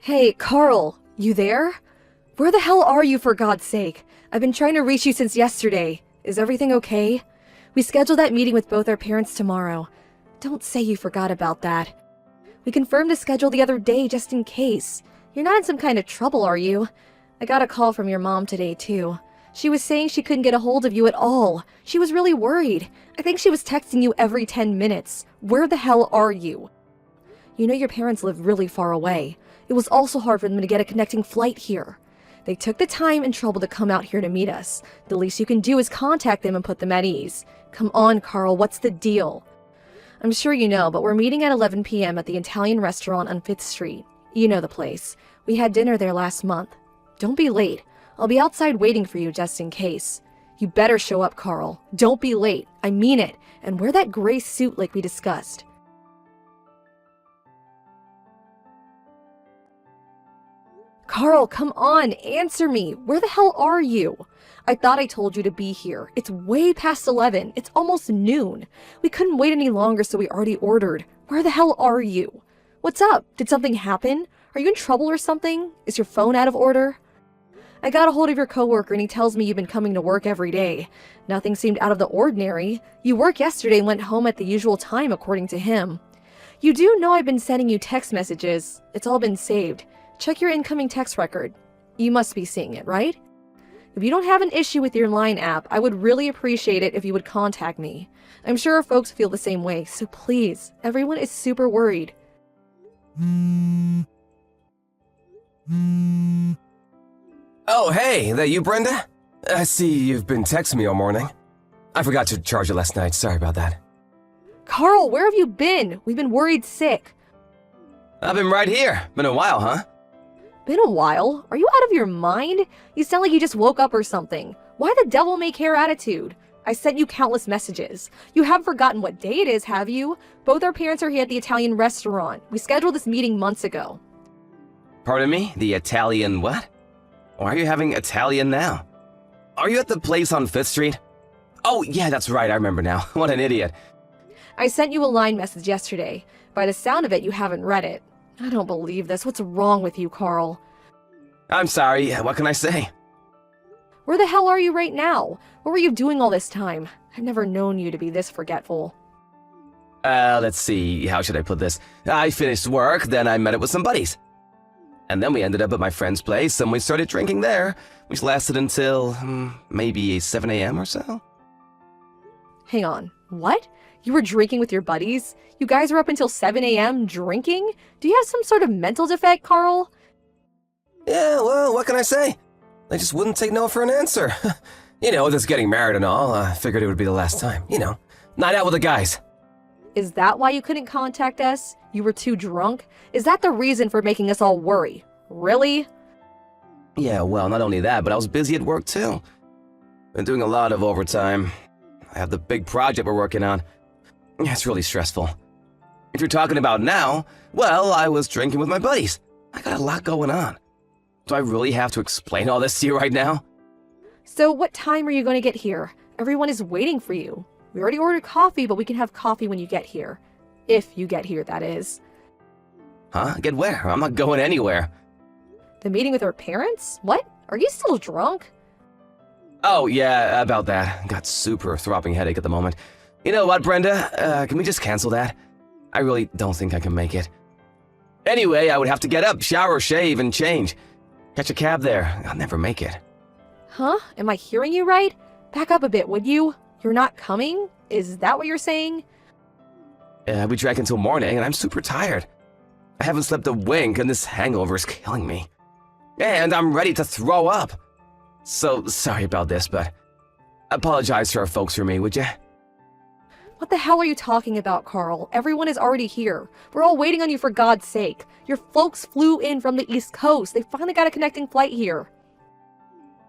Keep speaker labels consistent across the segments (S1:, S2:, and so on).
S1: Hey, Carl, you there? Where the hell are you, for God's sake? I've been trying to reach you since yesterday. Is everything okay? We scheduled that meeting with both our parents tomorrow. Don't say you forgot about that. We confirmed the schedule the other day just in case. You're not in some kind of trouble, are you? I got a call from your mom today, too. She was saying she couldn't get a hold of you at all. She was really worried. I think she was texting you every 10 minutes. Where the hell are you? You know your parents live really far away. It was also hard for them to get a connecting flight here. They took the time and trouble to come out here to meet us. The least you can do is contact them and put them at ease. Come on, Carl, what's the deal? I'm sure you know, but we're meeting at 11 p.m. at the Italian restaurant on 5th Street. You know the place. We had dinner there last month. Don't be late. I'll be outside waiting for you just in case. You better show up, Carl. Don't be late. I mean it. And wear that gray suit like we discussed. Carl, come on, answer me. Where the hell are you? I thought I told you to be here. It's way past 11. It's almost noon. We couldn't wait any longer, so we already ordered. Where the hell are you? What's up? Did something happen? Are you in trouble or something? Is your phone out of order? I got a hold of your coworker and he tells me you've been coming to work every day. Nothing seemed out of the ordinary. You worked yesterday and went home at the usual time, according to him. You do know I've been sending you text messages. It's all been saved. Check your incoming text record. You must be seeing it, right? If you don't have an issue with your Line app, I would really appreciate it if you would contact me. I'm sure our folks feel the same way, so please, everyone is super worried.
S2: Oh, hey, that you, Brenda? I see you've been texting me all morning. I forgot to charge it last night, sorry about that.
S1: Carl, where have you been? We've been worried sick.
S2: I've been right here. Been a while, huh?
S1: Been a while? Are you out of your mind? You sound like you just woke up or something. Why the devil may care attitude? I sent you countless messages. You haven't forgotten what day it is, have you? Both our parents are here at the Italian restaurant. We scheduled this meeting months ago.
S2: Pardon me? The Italian what? Why are you having Italian now? Are you at the place on 5th Street? Oh, yeah, that's right, I remember now. What an idiot.
S1: I sent you a Line message yesterday. By the sound of it, you haven't read it. I don't believe this. What's wrong with you, Carl?
S2: I'm sorry, what can I say?
S1: Where the hell are you right now? What were you doing all this time? I've never known you to be this forgetful.
S2: Let's see, how should I put this? I finished work, then I met up with some buddies. And then we ended up at my friend's place, and we started drinking there, which lasted until, maybe 7 a.m. or so.
S1: Hang on, what? You were drinking with your buddies? You guys were up until 7 a.m. drinking? Do you have some sort of mental defect, Carl?
S2: Yeah, well, what can I say? They just wouldn't take no for an answer. You know, just getting married and all, I figured it would be the last time. You know, night out with the guys.
S1: Is that why you couldn't contact us? You were too drunk? Is that the reason for making us all worry? Really?
S2: Yeah, well, not only that, but I was busy at work too. Been doing a lot of overtime. I have the big project we're working on. It's really stressful. If you're talking about now, well, I was drinking with my buddies. I got a lot going on. Do I really have to explain all this to you right now?
S1: So what time are you going to get here? Everyone is waiting for you. We already ordered coffee, but we can have coffee when you get here. If you get here, that is.
S2: Huh? Get where? I'm not going anywhere.
S1: The meeting with our parents? What? Are you still drunk?
S2: Oh, yeah, about that. Got super throbbing headache at the moment. You know what, Brenda? Can we just cancel that? I really don't think I can make it. Anyway, I would have to get up, shower, shave, and change. Catch a cab there. I'll never make it.
S1: Huh? Am I hearing you right? Back up a bit, would you? You're not coming? Is that what you're saying?
S2: We drank until morning, and I'm super tired. I haven't slept a wink, and this hangover is killing me. And I'm ready to throw up. So, sorry about this, but apologize to our folks for me, would you?
S1: What the hell are you talking about, Carl? Everyone is already here. We're all waiting on you, for God's sake. Your folks flew in from the East Coast. They finally got a connecting flight here.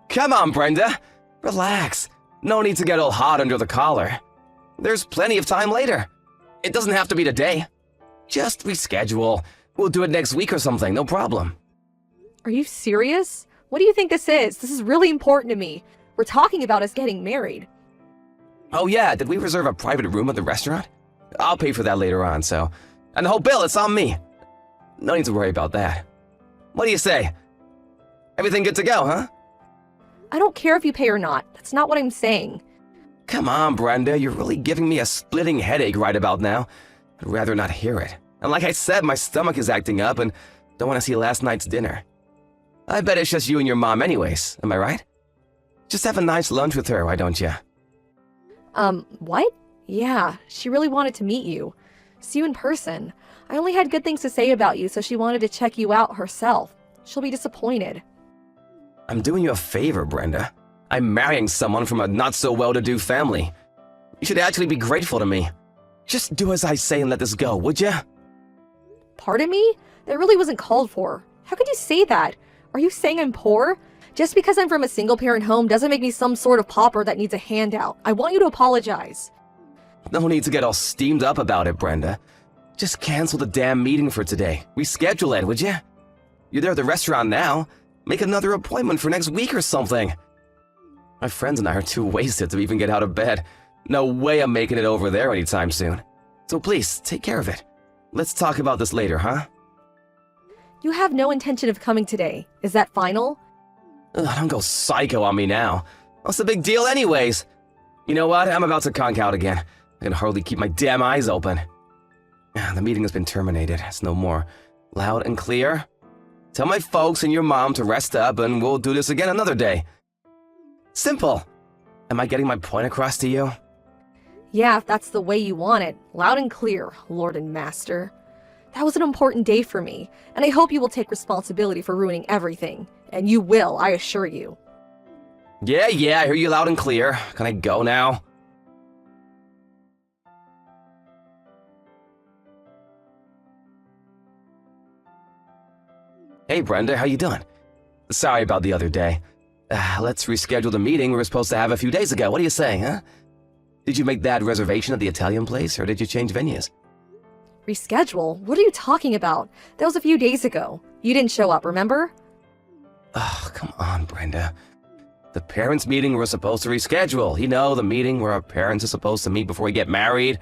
S2: Come on, Brenda. Relax. No need to get all hot under the collar. There's plenty of time later. It doesn't have to be today. Just reschedule. We'll do it next week or something, no problem.
S1: Are you serious? What do you think this is? This is really important to me. We're talking about us getting married.
S2: Oh yeah, did we reserve a private room at the restaurant? I'll pay for that later on, so... And the whole bill, it's on me. No need to worry about that. What do you say? Everything good to go, huh?
S1: I don't care if you pay or not. That's not what I'm saying.
S2: Come on, Brenda, you're really giving me a splitting headache right about now. I'd rather not hear it. And like I said, my stomach is acting up and don't want to see last night's dinner. I bet it's just you and your mom anyways, am I right? Just have a nice lunch with her, why don't you?
S1: What? Yeah, she really wanted to meet you. See you in person. I only had good things to say about you, so she wanted to check you out herself. She'll be disappointed.
S2: I'm doing you a favor, Brenda. I'm marrying someone from a not-so-well-to-do family. You should actually be grateful to me. Just do as I say and let this go, would ya?
S1: Pardon me? That really wasn't called for. How could you say that? Are you saying I'm poor? Just because I'm from a single-parent home doesn't make me some sort of pauper that needs a handout. I want you to apologize.
S2: No need to get all steamed up about it, Brenda. Just cancel the damn meeting for today. Reschedule it, would ya? You're there at the restaurant now. Make another appointment for next week or something. My friends and I are too wasted to even get out of bed. No way I'm making it over there anytime soon. So please, take care of it. Let's talk about this later, huh?
S1: You have no intention of coming today. Is that final?
S2: Ugh, don't go psycho on me now. What's the big deal anyways? You know what? I'm about to conk out again. I can hardly keep my damn eyes open. The meeting has been terminated. It's no more. Loud and clear? Tell my folks and your mom to rest up and we'll do this again another day. Simple. Am I getting my point across to you?
S1: Yeah, if that's the way you want it. Loud and clear, Lord and Master. That was an important day for me, and I hope you will take responsibility for ruining everything. And you will, I assure you.
S2: Yeah, I hear you loud and clear. Can I go now? Hey, Brenda, how you doing? Sorry about the other day. Let's reschedule the meeting we were supposed to have a few days ago. What do you say, huh? Did you make that reservation at the Italian place, or did you change venues?
S1: Reschedule? What are you talking about? That was a few days ago. You didn't show up, remember?
S2: Oh, come on, Brenda. The parents' meeting we're supposed to reschedule. You know, the meeting where our parents are supposed to meet before we get married.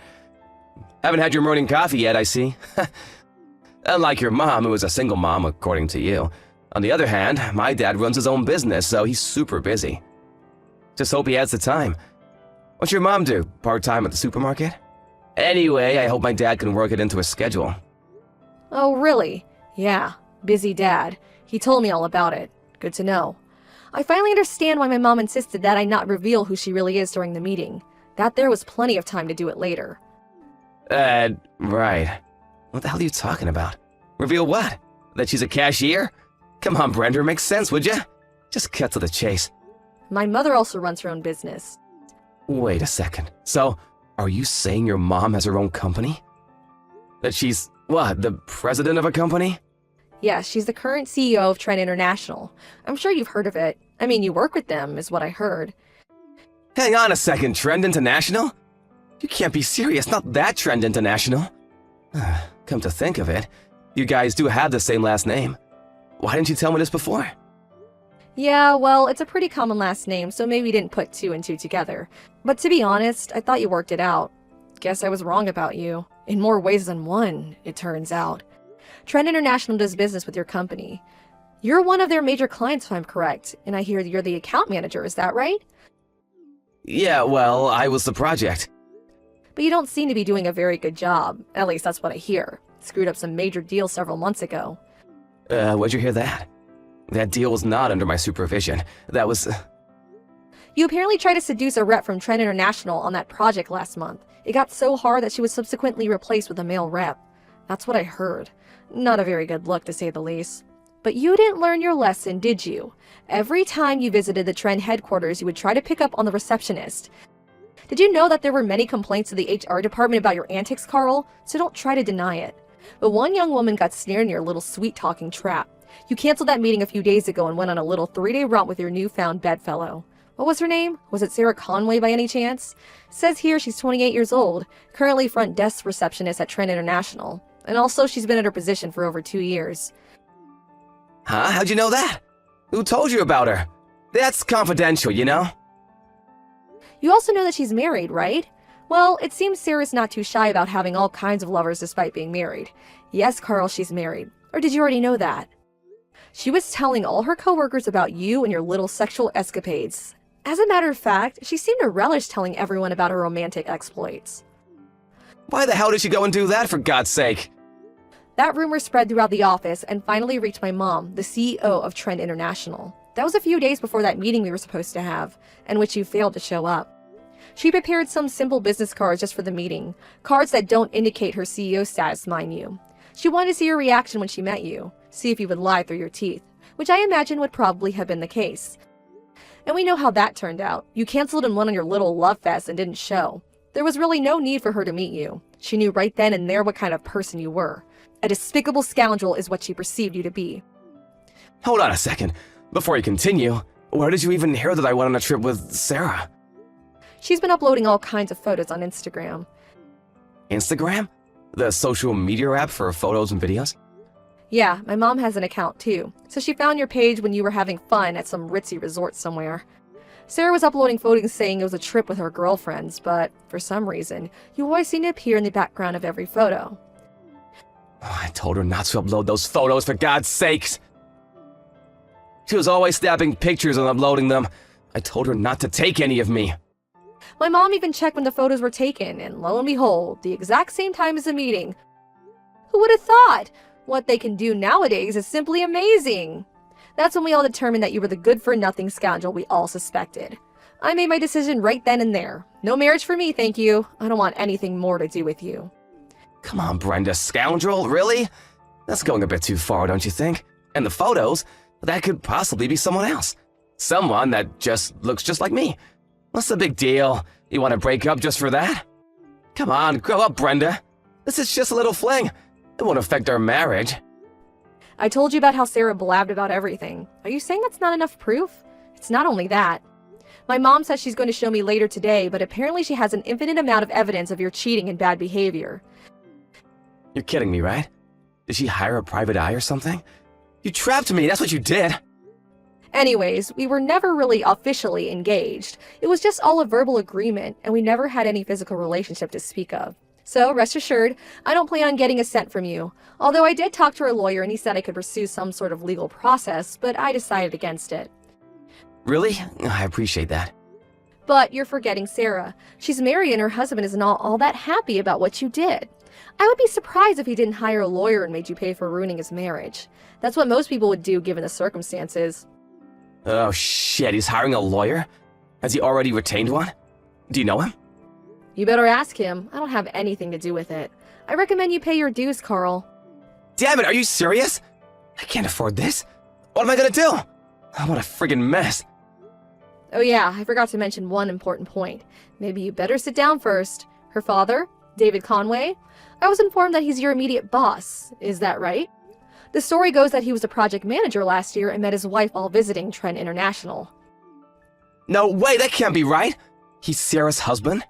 S2: Haven't had your morning coffee yet, I see. Unlike your mom, who is a single mom, according to you. On the other hand, my dad runs his own business, so he's super busy. Just hope he has the time. What's your mom do? Part-time at the supermarket? Anyway, I hope my dad can work it into his schedule.
S1: Oh, really? Yeah, busy dad. He told me all about it. Good to know. I finally understand why my mom insisted that I not reveal who she really is during the meeting. That there was plenty of time to do it later.
S2: Right. What the hell are you talking about? Reveal what? That she's a cashier? Come on, Brenda, makes sense, would ya? Just cut to the chase.
S1: My mother also runs her own business.
S2: Wait a second. So, are you saying your mom has her own company? That she's, what, the president of a company?
S1: Yeah, she's the current CEO of Trend International. I'm sure you've heard of it. I mean, you work with them, is what I heard.
S2: Hang on a second, Trend International? You can't be serious, not that Trend International. Come to think of it, you guys do have the same last name. Why didn't you tell me this before?
S1: Yeah, well, it's a pretty common last name, so maybe you didn't put two and two together. But to be honest, I thought you worked it out. Guess I was wrong about you. In more ways than one, it turns out. Trend International does business with your company. You're one of their major clients, if I'm correct, and I hear you're the account manager, is that right?
S2: Yeah, well, I was the project.
S1: But you don't seem to be doing a very good job. At least that's what I hear. Screwed up some major deals several months ago.
S2: Where'd you hear that? That deal was not under my supervision. That was...
S1: You apparently tried to seduce a rep from Trend International on that project last month. It got so hard that she was subsequently replaced with a male rep. That's what I heard. Not a very good look, to say the least. But you didn't learn your lesson, did you? Every time you visited the Trend headquarters, you would try to pick up on the receptionist. Did you know that there were many complaints to the HR department about your antics, Carl? So don't try to deny it. But one young woman got snared in your little sweet-talking trap. You canceled that meeting a few days ago and went on a little 3-day romp with your newfound bedfellow. What was her name? Was it Sarah Conway by any chance? Says here she's 28 years old, currently front desk receptionist at Trend International. And also she's been at her position for over 2 years.
S2: Huh? How'd you know that? Who told you about her? That's confidential, you know?
S1: You also know that she's married, right? Well, it seems Sarah's not too shy about having all kinds of lovers despite being married. Yes, Carl, she's married. Or did you already know that? She was telling all her coworkers about you and your little sexual escapades. As a matter of fact, she seemed to relish telling everyone about her romantic exploits.
S2: Why the hell did she go and do that, for God's sake?
S1: That rumor spread throughout the office and finally reached my mom, the CEO of Trend International. That was a few days before that meeting we were supposed to have, in which you failed to show up. She prepared some simple business cards just for the meeting, cards that don't indicate her CEO status, mind you. She wanted to see your reaction when she met you, see if you would lie through your teeth, which I imagine would probably have been the case. And we know how that turned out. You canceled and went on your little love fest and didn't show. There was really no need for her to meet you. She knew right then and there what kind of person you were. A despicable scoundrel is what she perceived you to be.
S2: Hold on a second. Before you continue, where did you even hear that I went on a trip with Sarah?
S1: She's been uploading all kinds of photos on Instagram.
S2: Instagram? The social media app for photos and videos?
S1: Yeah, my mom has an account too, so she found your page when you were having fun at some ritzy resort somewhere. Sarah was uploading photos saying it was a trip with her girlfriends, but for some reason, you always seem to appear in the background of every photo.
S2: Oh, I told her not to upload those photos, for God's sakes! She was always snapping pictures and uploading them. I told her not to take any of me.
S1: My mom even checked when the photos were taken, and lo and behold, the exact same time as the meeting. Who would have thought? What they can do nowadays is simply amazing. That's when we all determined that you were the good-for-nothing scoundrel we all suspected. I made my decision right then and there. No marriage for me, thank you. I don't want anything more to do with you.
S2: Come on, Brenda, scoundrel, really? That's going a bit too far, don't you think? And the photos? That could possibly be someone else. Someone that just looks just like me. What's the big deal? You want to break up just for that? Come on, grow up, Brenda. This is just a little fling. It won't affect our marriage.
S1: I told you about how Sarah blabbed about everything. Are you saying that's not enough proof? It's not only that. My mom says she's going to show me later today, but apparently she has an infinite amount of evidence of your cheating and bad behavior.
S2: You're kidding me, right? Did she hire a private eye or something? You trapped me, that's what you did.
S1: Anyways, we were never really officially engaged. It was just all a verbal agreement, and we never had any physical relationship to speak of. So, rest assured, I don't plan on getting a cent from you. Although I did talk to our lawyer and he said I could pursue some sort of legal process, but I decided against it.
S2: Really? I appreciate that.
S1: But you're forgetting Sarah. She's married and her husband isn't all that happy about what you did. I would be surprised if he didn't hire a lawyer and made you pay for ruining his marriage. That's what most people would do given the circumstances.
S2: Oh shit, he's hiring a lawyer? Has he already retained one? Do you know him?
S1: You better ask him. I don't have anything to do with it. I recommend you pay your dues, Carl.
S2: Damn it, are you serious? I can't afford this. What am I gonna do? Oh, what a friggin' mess.
S1: Oh yeah, I forgot to mention one important point. Maybe you better sit down first. Her father, David Conway? I was informed that he's your immediate boss. Is that right? The story goes that he was a project manager last year and met his wife while visiting Trend International.
S2: No way, that can't be right. He's Sarah's husband?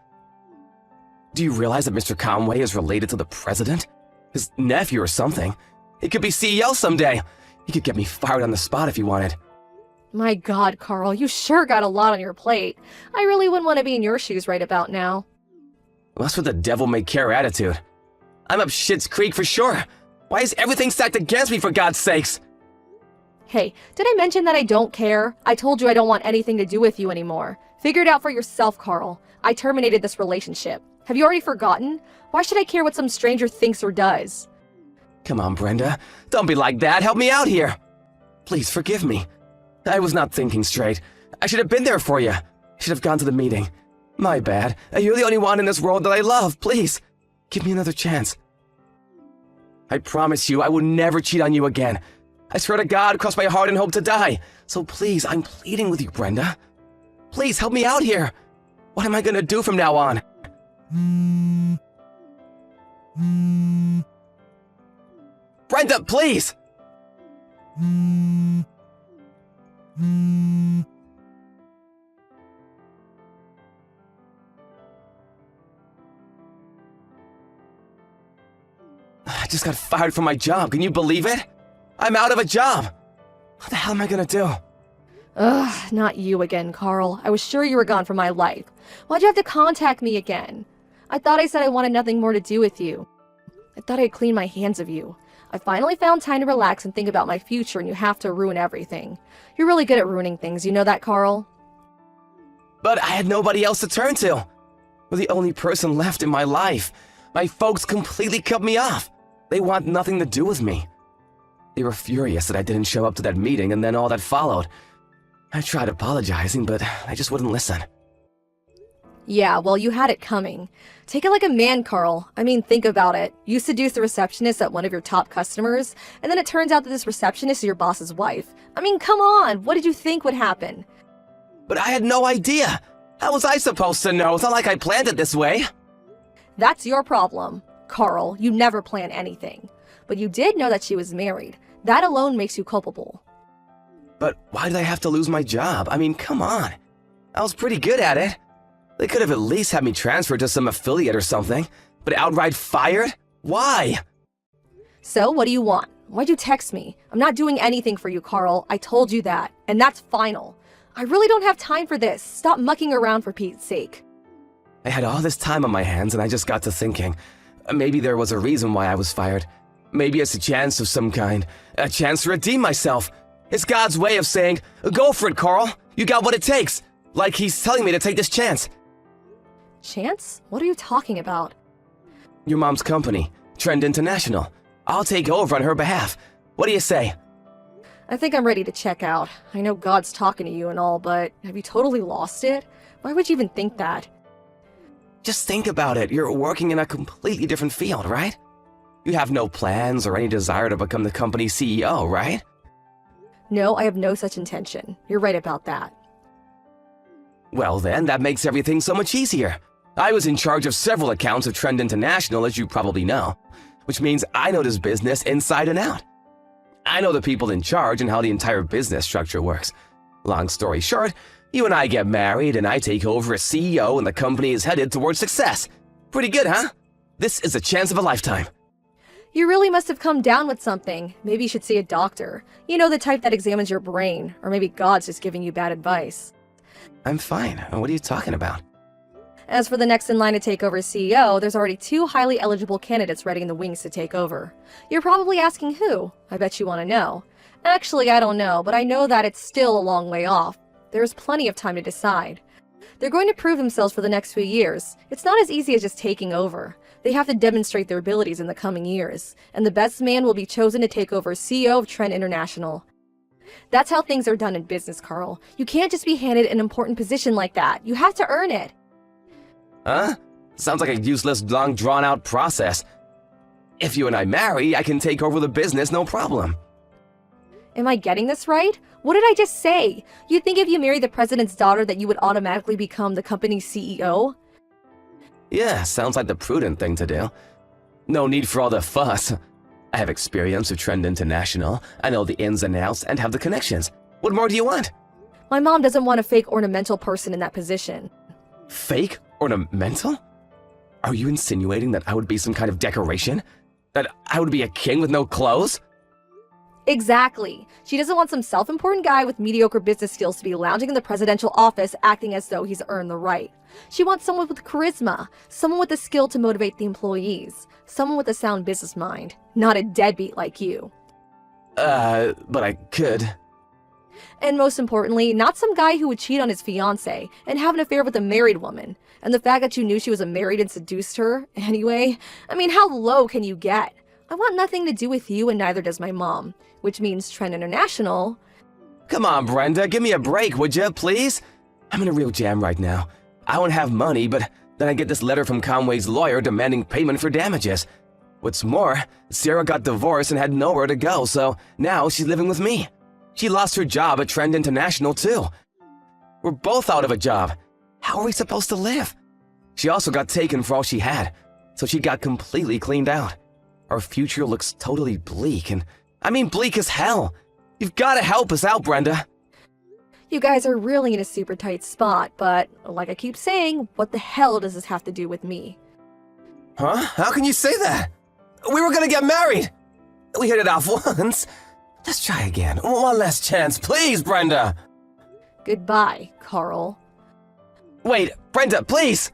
S2: Do you realize that Mr. Conway is related to the president? His nephew or something? He could be CEO someday. He could get me fired on the spot if he wanted.
S1: My God, Carl, you sure got a lot on your plate. I really wouldn't want to be in your shoes right about now.
S2: That's what the devil-may-care attitude. I'm up shit's creek for sure. Why is everything stacked against me, for God's sakes?
S1: Hey, did I mention that I don't care? I told you I don't want anything to do with you anymore. Figure it out for yourself, Carl. I terminated this relationship. Have you already forgotten? Why should I care what some stranger thinks or does?
S2: Come on, Brenda. Don't be like that. Help me out here. Please forgive me. I was not thinking straight. I should have been there for you. I should have gone to the meeting. My bad. You're the only one in this world that I love. Please, give me another chance. I promise you I will never cheat on you again. I swear to God, cross my heart and hope to die. So please, I'm pleading with you, Brenda. Please help me out here. What am I gonna do from now on? Brenda, please! I just got fired from my job. Can you believe it? I'm out of a job. What the hell am I gonna do?
S1: Ugh, not you again, Carl. I was sure you were gone from my life. Why'd you have to contact me again? I thought I said I wanted nothing more to do with you. I thought I'd clean my hands of you. I finally found time to relax and think about my future, and you have to ruin everything. You're really good at ruining things, you know that, Carl?
S2: But I had nobody else to turn to. You're the only person left in my life. My folks completely cut me off. They want nothing to do with me. They were furious that I didn't show up to that meeting and then all that followed. I tried apologizing, but they just wouldn't listen.
S1: Yeah, well, you had it coming. Take it like a man, Carl. I mean, think about it. You seduced the receptionist at one of your top customers, and then it turns out that this receptionist is your boss's wife. I mean, come on, what did you think would happen?
S2: But I had no idea. How was I supposed to know? It's not like I planned it this way.
S1: That's your problem. Carl, you never plan anything. But you did know that she was married. That alone makes you culpable.
S2: But why did I have to lose my job? I mean, come on. I was pretty good at it. They could have at least had me transferred to some affiliate or something. But outright fired? Why?
S1: So, what do you want? Why'd you text me? I'm not doing anything for you, Carl. I told you that. And that's final. I really don't have time for this. Stop mucking around for Pete's sake.
S2: I had all this time on my hands and I just got to thinking. Maybe there was a reason why I was fired. Maybe it's a chance of some kind. A chance to redeem myself. It's God's way of saying, go for it, Carl. You got what it takes. Like he's telling me to take this chance.
S1: Chance? What are you talking about?
S2: Your mom's company, Trend International. I'll take over on her behalf. What do you say?
S1: I think I'm ready to check out. I know God's talking to you and all, but have you totally lost it? Why would you even think that?
S2: Just think about it. You're working in a completely different field, right? You have no plans or any desire to become the company's CEO, right?
S1: No, I have no such intention. You're right about that.
S2: Well then, that makes everything so much easier. I was in charge of several accounts of Trend International, as you probably know, which means I know this business inside and out. I know the people in charge and how the entire business structure works. Long story short, you and I get married and I take over as CEO and the company is headed towards success. Pretty good, huh? This is a chance of a lifetime.
S1: You really must have come down with something. Maybe you should see a doctor. You know, the type that examines your brain. Or maybe God's just giving you bad advice.
S2: I'm fine. What are you talking about?
S1: As for the next in line to take over as CEO, there's already 2 highly eligible candidates ready in the wings to take over. You're probably asking who. I bet you want to know. Actually, I don't know, but I know that it's still a long way off. There's plenty of time to decide. They're going to prove themselves for the next few years. It's not as easy as just taking over. They have to demonstrate their abilities in the coming years, and the best man will be chosen to take over as CEO of Trend International. That's how things are done in business, Carl. You can't just be handed an important position like that. You have to earn it.
S2: Huh? Sounds like a useless, long, drawn-out process. If you and I marry, I can take over the business, no problem.
S1: Am I getting this right? What did I just say? You think if you married the president's daughter that you would automatically become the company's CEO?
S2: Yeah, sounds like the prudent thing to do. No need for all the fuss. I have experience with Trend International. I know the ins and outs and have the connections. What more do you want?
S1: My mom doesn't want a fake ornamental person in that position.
S2: Fake? Ornamental? Are you insinuating that I would be some kind of decoration? That I would be a king with no clothes?
S1: Exactly. She doesn't want some self-important guy with mediocre business skills to be lounging in the presidential office acting as though he's earned the right. She wants someone with charisma, someone with the skill to motivate the employees, someone with a sound business mind, not a deadbeat like you.
S2: But I could.
S1: And most importantly, not some guy who would cheat on his fiancée and have an affair with a married woman. And the fact that you knew she was married and seduced her, anyway, I mean, how low can you get? I want nothing to do with you and neither does my mom, which means Trend International.
S2: Come on, Brenda, give me a break, would you, please? I'm in a real jam right now. I won't have money, but then I get this letter from Conway's lawyer demanding payment for damages. What's more, Sarah got divorced and had nowhere to go, so now she's living with me. She lost her job at Trend International, too. We're both out of a job. How are we supposed to live? She also got taken for all she had, so she got completely cleaned out. Our future looks totally bleak, and I mean bleak as hell. You've got to help us out, Brenda.
S1: You guys are really in a super tight spot, but like I keep saying, what the hell does this have to do with me?
S2: Huh? How can you say that? We were gonna get married. We hit it off once. Let's try again. One last chance, please, Brenda.
S1: Goodbye, Carl.
S2: Wait, Brenda, please.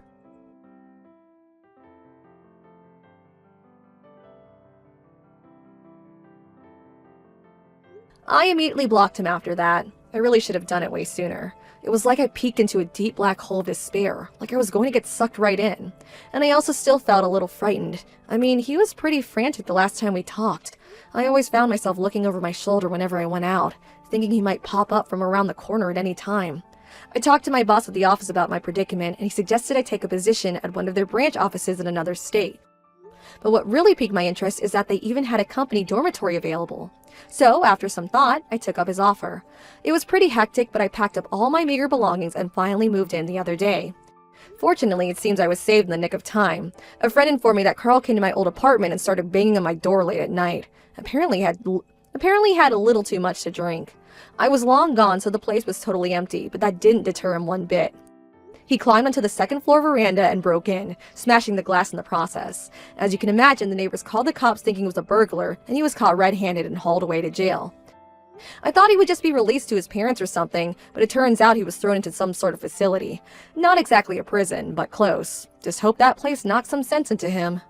S1: I immediately blocked him after that. I really should have done it way sooner. It was like I peeked into a deep black hole of despair, like I was going to get sucked right in. And I also still felt a little frightened. I mean, he was pretty frantic the last time we talked. I always found myself looking over my shoulder whenever I went out, thinking he might pop up from around the corner at any time. I talked to my boss at the office about my predicament, and he suggested I take a position at one of their branch offices in another state. But what really piqued my interest is that they even had a company dormitory available. So, after some thought, I took up his offer. It was pretty hectic, but I packed up all my meager belongings and finally moved in the other day. Fortunately, it seems I was saved in the nick of time. A friend informed me that Carl came to my old apartment and started banging on my door late at night. Apparently had a little too much to drink. I was long gone, so the place was totally empty, but that didn't deter him one bit. He climbed onto the second-floor veranda and broke in, smashing the glass in the process. As you can imagine, the neighbors called the cops thinking it was a burglar, and he was caught red-handed and hauled away to jail. I thought he would just be released to his parents or something, but it turns out he was thrown into some sort of facility. Not exactly a prison, but close. Just hope that place knocked some sense into him.